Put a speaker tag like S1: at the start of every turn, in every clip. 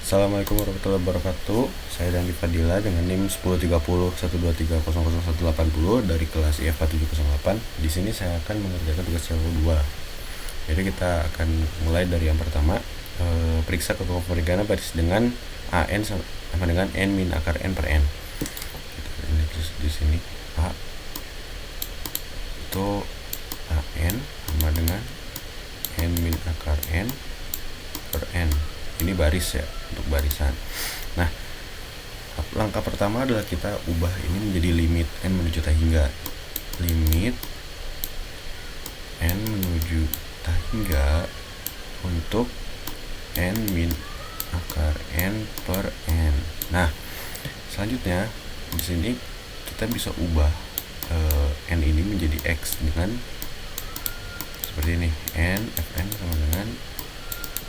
S1: Assalamualaikum warahmatullahi wabarakatuh. Saya Dandi Fadila dengan NIM 1030 123000180 dari kelas IFA 708. Di sini saya akan mengerjakan tugas yang kedua. Jadi kita akan mulai dari yang pertama, periksa kekonvergensi baris dengan AN sama dengan N min akar N per N. Ini terus di sini A itu AN sama dengan N min akar N per N. Ini baris ya, untuk barisan. Nah, langkah pertama adalah kita ubah ini menjadi limit N menuju tak hingga. Limit N menuju tak hingga untuk N min akar N per N. Nah, selanjutnya di sini kita bisa ubah N ini menjadi X dengan seperti ini. N Fn sama dengan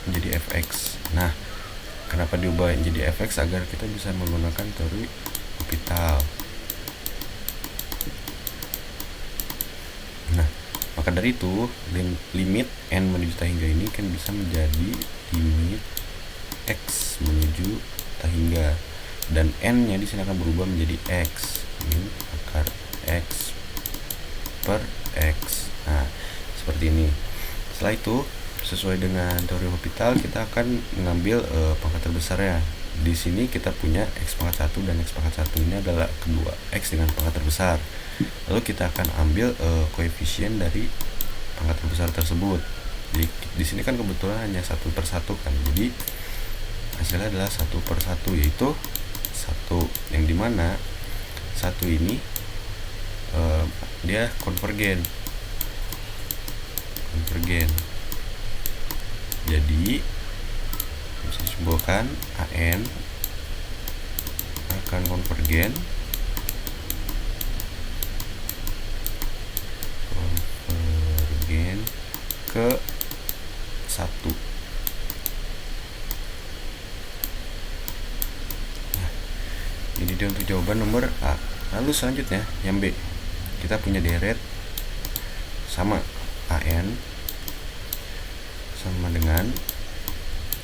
S1: menjadi fx. Nah, kenapa diubah menjadi fx? Agar kita bisa menggunakan teori L'Hopital. Nah, maka dari itu limit N menuju tak hingga ini kan bisa menjadi limit X menuju tak hingga, dan N nya di sini akan berubah menjadi X min akar X per X. Nah, seperti ini. Setelah itu, sesuai dengan teori L'Hopital, kita akan mengambil pangkat terbesarnya. Di sini kita punya X pangkat 1 dan X pangkat 1 ini adalah kedua X dengan pangkat terbesar. Lalu kita akan ambil koefisien dari pangkat terbesar tersebut. Di sini kan kebetulan hanya 1/1 kan. Jadi hasilnya adalah 1/1, yaitu 1, yang dimana 1 ini dia konvergen. Jadi bisa disimpulkan AN akan konvergen ke 1. Nah, ini dia untuk jawaban nomor A. Lalu selanjutnya yang B, kita punya deret sama AN sama dengan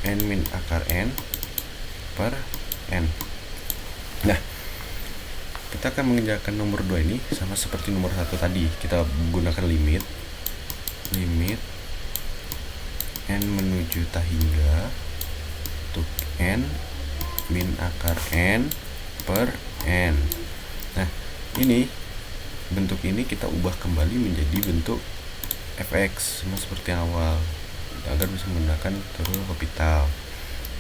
S1: N min akar N per N. Nah, kita akan mengerjakan nomor 2 ini sama seperti nomor 1 tadi. Kita menggunakan limit N menuju tak hingga untuk N min akar N per N. Nah, ini bentuk ini kita ubah kembali menjadi bentuk fx sama seperti awal, agar bisa menggunakan teori L'Hopital.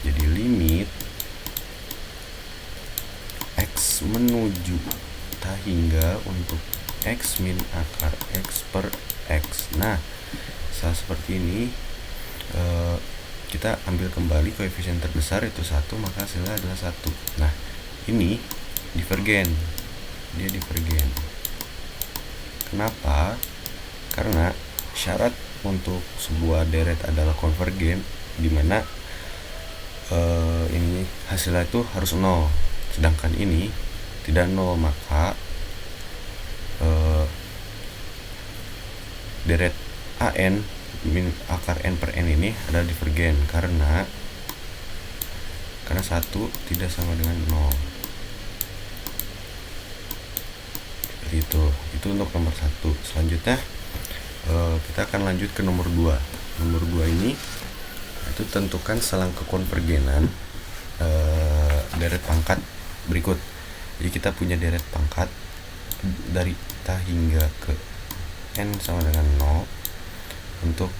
S1: Jadi limit X menuju tak hingga untuk X min akar X per X. Nah, saat seperti ini kita ambil kembali koefisien terbesar itu 1, maka hasilnya adalah 1. Nah, ini divergen. Dia divergen. Kenapa? Karena syarat untuk sebuah deret adalah konvergen, dimana ini hasilnya itu harus 0, sedangkan ini tidak 0, maka deret AN min akar N per N ini adalah divergen karena 1 tidak sama dengan 0. Seperti itu untuk nomor 1. Selanjutnya kita akan lanjut ke nomor 2. Nomor 2 ini itu tentukan selang kekonvergenan deret pangkat berikut. Jadi kita punya deret pangkat dari tak hingga ke N sama dengan 0 untuk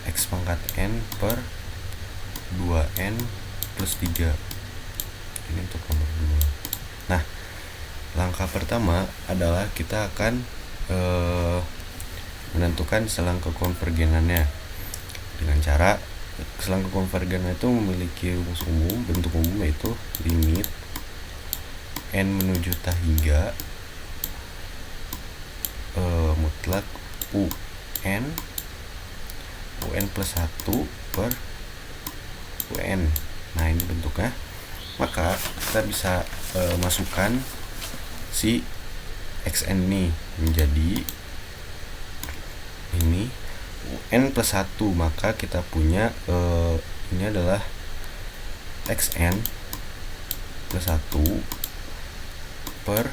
S1: X pangkat N per 2N plus 3. Ini untuk nomor 2. Nah, langkah pertama adalah kita akan menentukan selang kekonvergenannya dengan cara selang kekonvergenan itu memiliki rumus umum, bentuk umum, yaitu limit N menuju tak hingga mutlak UN plus 1 per UN. Nah, ini bentuknya. Maka kita bisa masukkan si XN ini menjadi ini UN plus 1, maka kita punya ini adalah xn plus 1 per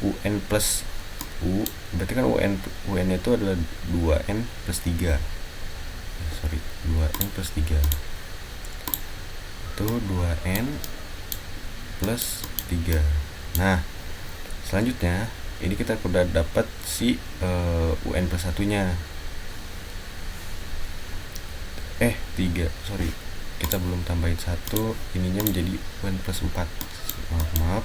S1: un plus u, berarti kan un itu adalah 2n plus 3, 2n plus 3 itu 2n plus 3. Nah selanjutnya ini kita udah dapat si un plus 1 nya 3, kita belum tambahin 1, ininya menjadi un plus 4, maaf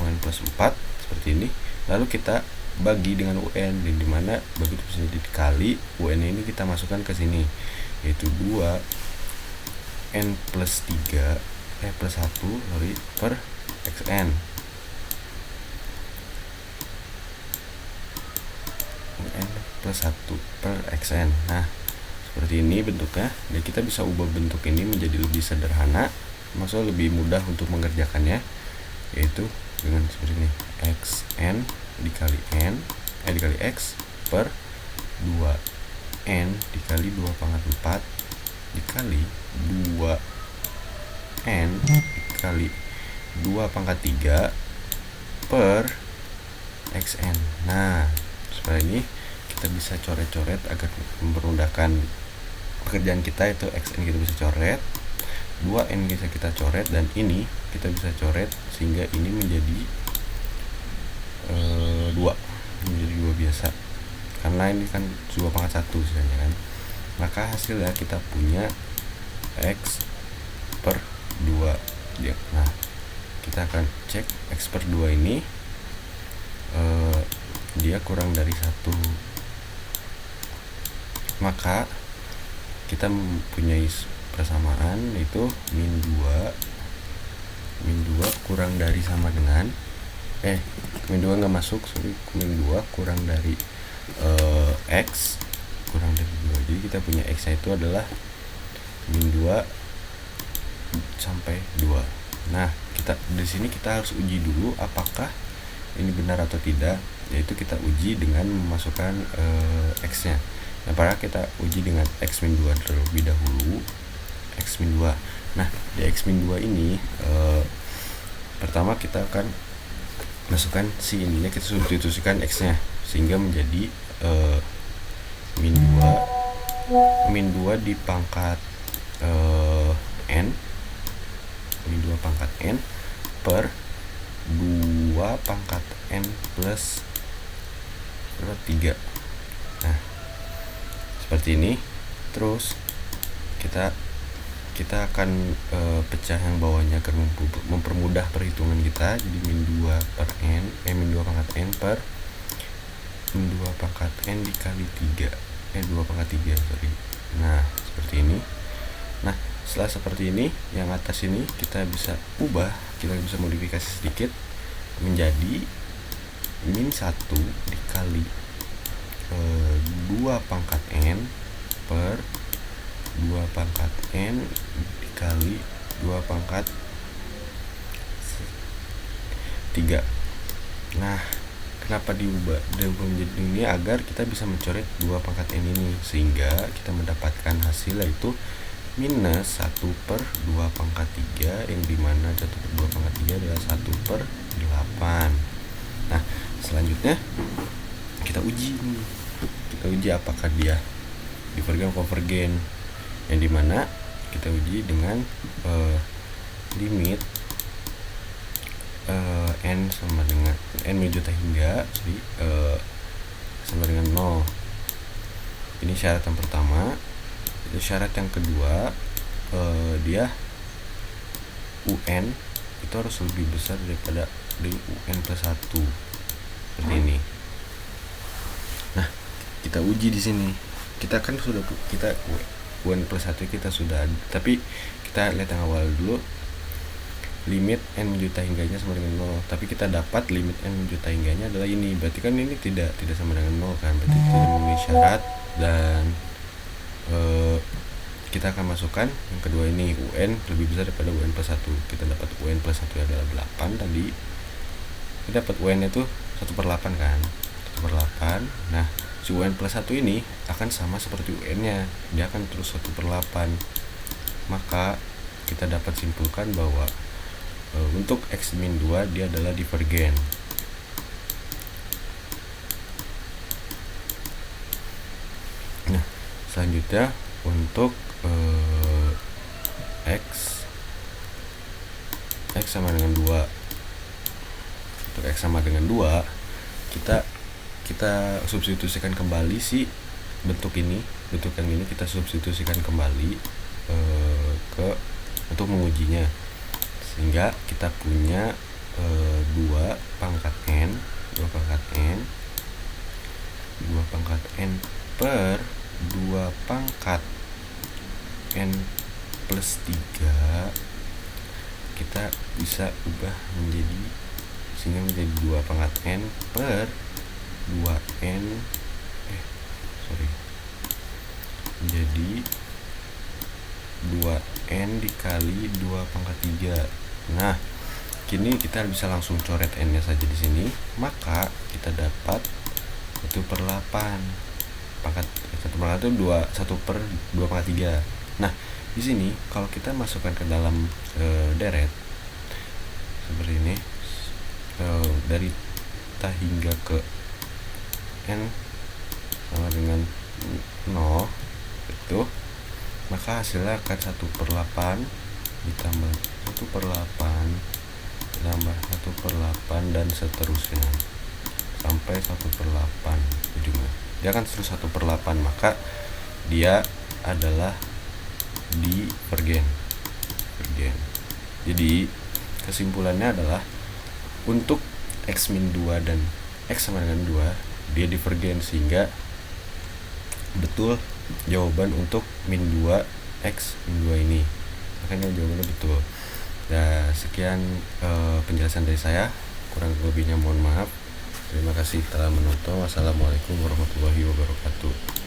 S1: un plus 4 seperti ini. Lalu kita bagi dengan un, dan dimana bagi itu bisa dikali un ini kita masukkan ke sini, yaitu 2n plus 3 plus 1 per xn, un plus 1 per xn. Nah seperti ini bentuknya, dan kita bisa ubah bentuk ini menjadi lebih sederhana, maksudnya lebih mudah untuk mengerjakannya, yaitu dengan seperti ini, xn dikali n dikali x per 2n dikali 2 pangkat 4 dikali 2n dikali 2 pangkat 3 per xn. Nah seperti ini kita bisa coret-coret agar mempermudahkan pekerjaan kita, itu xn kita bisa coret, 2n bisa kita coret, dan ini kita bisa coret sehingga ini menjadi 2 biasa, karena ini kan 2 pangkat 1 misalnya kan. Maka hasilnya kita punya x per 2 dia. Nah kita akan cek x per 2 ini dia kurang dari 1, maka kita mempunyai persamaan, yaitu min 2 kurang dari sama dengan min 2 nggak masuk, min 2 kurang dari x kurang dari 2. Jadi kita punya x itu adalah min 2 sampai 2. Nah kita di sini kita harus uji dulu apakah ini benar atau tidak, yaitu kita uji dengan memasukkan x nya. Nah para kita uji dengan x min 2 terlebih dahulu, x min 2. Nah di x min 2 ini pertama kita akan masukkan si ininya, kita substitusikan x nya sehingga menjadi min 2 di pangkat n, min 2 pangkat n per 2 pangkat n plus 3. Nah seperti ini. Terus kita akan pecah yang bawahnya agar mempermudah perhitungan kita. Jadi min 2 per n, min 2 pangkat n per min 2 pangkat n dikali 3, 2 pangkat 3 sorry. Nah seperti ini. Nah setelah seperti ini, yang atas ini kita bisa ubah, kita bisa modifikasi sedikit menjadi min 1 dikali 2 pangkat n per 2 pangkat n dikali 2 pangkat 3. Nah kenapa diubah menjadi ini? Agar kita bisa mencoret 2 pangkat n ini, sehingga kita mendapatkan hasil yaitu minus 1 per 2 pangkat 3, yang dimana 1 per 2 pangkat 3 adalah 1 per 8. Nah selanjutnya kita uji apakah dia divergen konvergen, yang dimana kita uji dengan limit n sama dengan n menuju hingga sama dengan 0. Ini syarat yang pertama. Itu syarat yang kedua, dia un itu harus lebih besar daripada dari un plus 1 seperti ini. Nah kita uji di sini, kita kan sudah un plus 1 kita sudah ada, tapi kita lihat yang awal dulu, limit n menuju hingganya sama dengan 0, tapi kita dapat limit n menuju hingganya adalah ini, berarti kan ini tidak sama dengan 0 kan, berarti tidak memenuhi syarat. Dan kita akan masukkan yang kedua ini, un lebih besar daripada un plus 1. Kita dapat un plus 1 adalah 8 tadi, kita dapat un itu 1/8 kan, 1/8. Nah si un plus 1 ini akan sama seperti un nya, dia akan terus 1/8. Maka kita dapat simpulkan bahwa untuk X min 2 dia adalah divergen. Nah, selanjutnya untuk X sama dengan 2. Untuk X sama dengan 2, kita substitusikan kembali si bentuk yang ini kita substitusikan kembali untuk mengujinya, sehingga kita punya 2 pangkat n per 2 pangkat n plus 3 kita bisa ubah menjadi, sehingga menjadi 2 pangkat n per 2n menjadi 2n dikali 2 pangkat 3. Nah, kini kita bisa langsung coret n nya saja di sini, maka kita dapat 1/8. Pangkat 1/8 itu 1 per 2 pangkat 3. Nah, di sini kalau kita masukkan ke dalam deret seperti ini, dari ta hingga ke n sama dengan 0 itu, maka hasilnya akan 1/8 ditambah 1/8 ditambah 1/8 dan seterusnya sampai 1/8 ujungnya. Dia akan terus 1/8, maka dia adalah divergen. Jadi kesimpulannya adalah untuk X min 2 dan X sama dengan 2 dia divergen, sehingga betul jawaban untuk min 2 X min 2 ini. Makanya jawabannya betul. Nah, sekian penjelasan dari saya, kurang lebihnya mohon maaf. Terima kasih telah menonton. Wassalamualaikum warahmatullahi wabarakatuh.